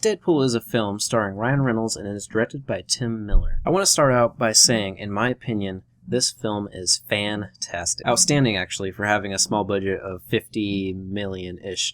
Deadpool is a film starring Ryan Reynolds and is directed by Tim Miller. I want to start out by saying, in my opinion, this film is fantastic. Outstanding, actually, for having a small budget of $50 million-ish.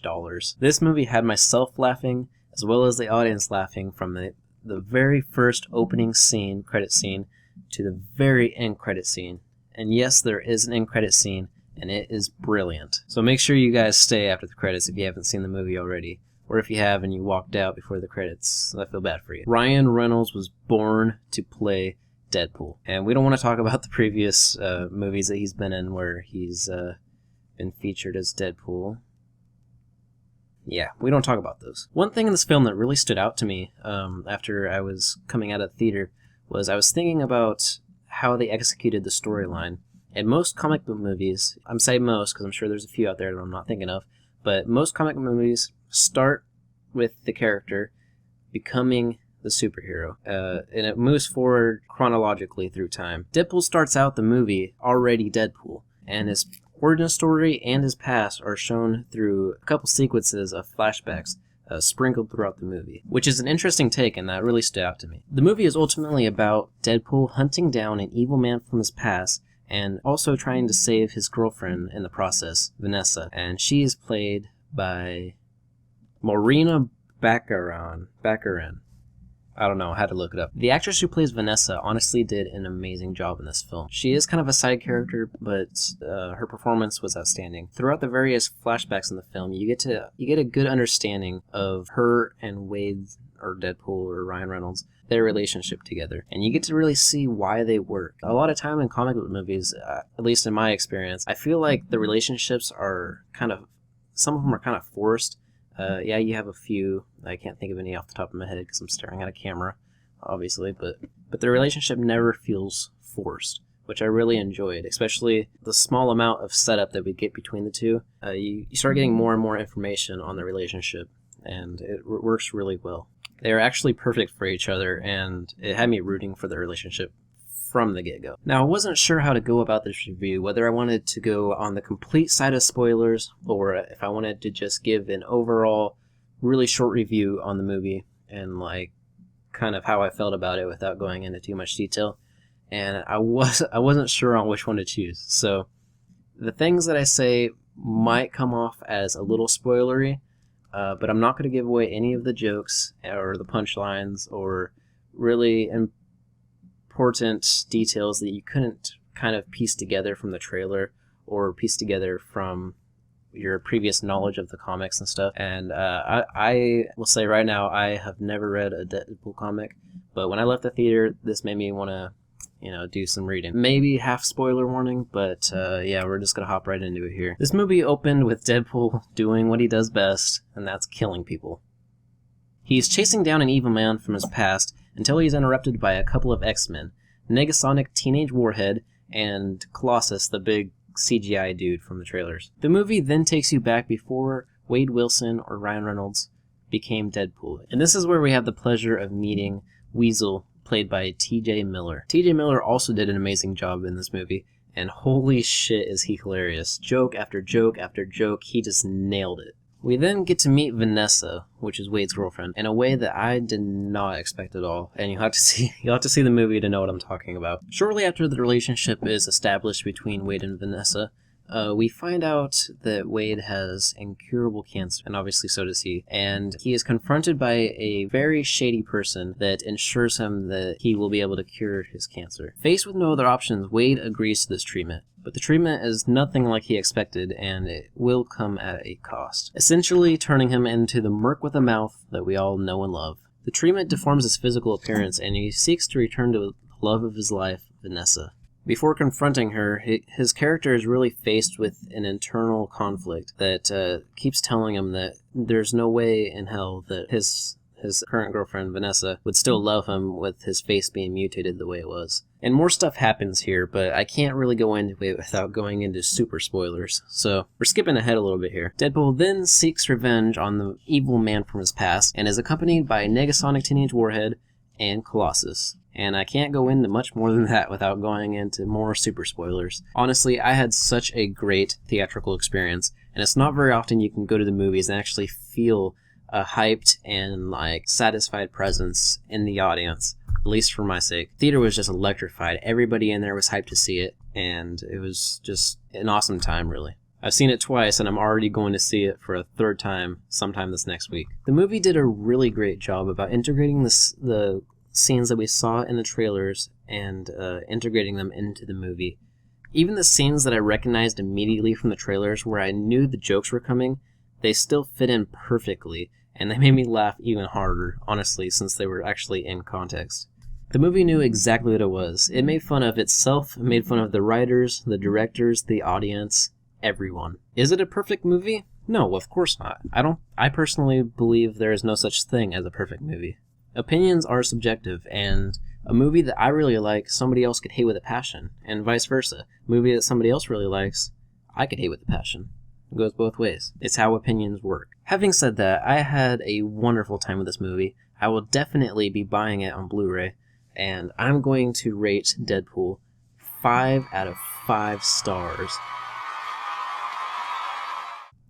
This movie had myself laughing, as well as the audience laughing from the very first opening scene, credit scene, to the very end credit scene. And yes, there is an end credit scene, and it is brilliant. So make sure you guys stay after the credits if you haven't seen the movie already. Or if you have and you walked out before the credits, I feel bad for you. Ryan Reynolds was born to play Deadpool. And we don't want to talk about the previous movies that he's been in where he's been featured as Deadpool. Yeah, we don't talk about those. One thing in this film that really stood out to me after I was coming out of the theater was I was thinking about how they executed the storyline. In most comic book movies, I'm saying most because I'm sure there's a few out there that I'm not thinking of, but most comic book movies start with the character becoming the superhero, and it moves forward chronologically through time. Deadpool starts out the movie already Deadpool, and his origin story and his past are shown through a couple sequences of flashbacks sprinkled throughout the movie, which is an interesting take, and that really stood out to me. The movie is ultimately about Deadpool hunting down an evil man from his past and also trying to save his girlfriend in the process, Vanessa, and she is played by Morena Baccarin. I don't know, I had to look it up. The actress who plays Vanessa honestly did an amazing job in this film. She is kind of a side character, but her performance was outstanding. Throughout the various flashbacks in the film, you get a good understanding of her and Wade, or Deadpool, or Ryan Reynolds, their relationship together. And you get to really see why they work. A lot of time in comic book movies, at least in my experience, I feel like the relationships are some of them are kind of forced. Yeah, you have a few. I can't think of any off the top of my head because I'm staring at a camera, obviously, but the relationship never feels forced, which I really enjoyed, especially the small amount of setup that we get between the two. You start getting more and more information on the relationship, and it works really well. They are actually perfect for each other, and it had me rooting for the relationship from the get-go. Now, I wasn't sure how to go about this review, whether I wanted to go on the complete side of spoilers, or if I wanted to just give an overall really short review on the movie, and kind of how I felt about it without going into too much detail. And I wasn't sure on which one to choose. So, the things that I say might come off as a little spoilery, but I'm not going to give away any of the jokes, or the punchlines, or really important details that you couldn't kind of piece together from the trailer or piece together from your previous knowledge of the comics and stuff. And I will say right now, I have never read a Deadpool comic, but when I left the theater, this made me want to do some reading. Maybe half spoiler warning, but yeah, we're just gonna hop right into it here. This movie opened with Deadpool doing what he does best, and that's killing people. He's chasing down an evil man from his past until he's interrupted by a couple of X-Men, Negasonic Teenage Warhead, and Colossus, the big CGI dude from the trailers. The movie then takes you back before Wade Wilson or Ryan Reynolds became Deadpool. And this is where we have the pleasure of meeting Weasel, played by T.J. Miller. T.J. Miller also did an amazing job in this movie, and holy shit is he hilarious. Joke after joke after joke, he just nailed it. We then get to meet Vanessa, which is Wade's girlfriend, in a way that I did not expect at all, and you'll have to see the movie to know what I'm talking about. Shortly after the relationship is established between Wade and Vanessa, we find out that Wade has incurable cancer, and obviously so does he, and he is confronted by a very shady person that ensures him that he will be able to cure his cancer. Faced with no other options, Wade agrees to this treatment. But the treatment is nothing like he expected, and it will come at a cost, essentially turning him into the merc with a mouth that we all know and love. The treatment deforms his physical appearance, and he seeks to return to the love of his life, Vanessa. Before confronting her, his character is really faced with an internal conflict that keeps telling him that there's no way in hell that his current girlfriend, Vanessa, would still love him with his face being mutated the way it was. And more stuff happens here, but I can't really go into it without going into super spoilers, so we're skipping ahead a little bit here. Deadpool then seeks revenge on the evil man from his past, and is accompanied by Negasonic Teenage Warhead and Colossus. And I can't go into much more than that without going into more super spoilers. Honestly, I had such a great theatrical experience, and it's not very often you can go to the movies and actually feel a hyped and like satisfied presence in the audience, at least for my sake. Theater was just electrified. Everybody in there was hyped to see it, and it was just an awesome time, really. I've seen it twice, and I'm already going to see it for a third time sometime this next week. The movie did a really great job about integrating the scenes that we saw in the trailers and integrating them into the movie. Even the scenes that I recognized immediately from the trailers where I knew the jokes were coming, they still fit in perfectly, and they made me laugh even harder, honestly, since they were actually in context. The movie knew exactly what it was. It made fun of itself, made fun of the writers, the directors, the audience, everyone. Is it a perfect movie? No, of course not. I personally believe there is no such thing as a perfect movie. Opinions are subjective, and a movie that I really like, somebody else could hate with a passion, and vice versa. A movie that somebody else really likes, I could hate with a passion. It goes both ways. It's how opinions work. Having said that, I had a wonderful time with this movie. I will definitely be buying it on Blu-ray, and I'm going to rate Deadpool 5 out of 5 stars.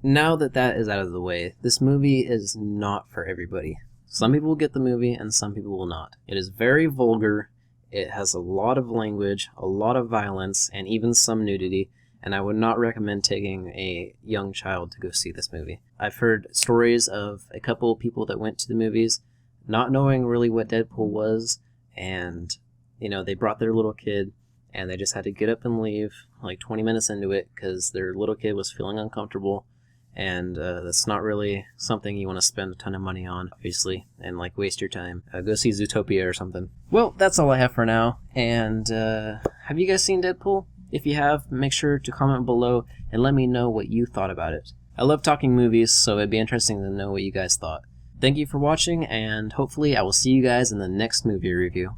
Now that that is out of the way, this movie is not for everybody. Some people will get the movie and some people will not. It is very vulgar, it has a lot of language, a lot of violence, and even some nudity, and I would not recommend taking a young child to go see this movie. I've heard stories of a couple of people that went to the movies not knowing really what Deadpool was, and they brought their little kid and they just had to get up and leave like 20 minutes into it because their little kid was feeling uncomfortable. And that's not really something you want to spend a ton of money on, obviously, and like waste your time. Go see Zootopia or something. Well, that's all I have for now. And have you guys seen Deadpool? If you have, make sure to comment below and let me know what you thought about it. I love talking movies, so it'd be interesting to know what you guys thought. Thank you for watching, and hopefully I will see you guys in the next movie review.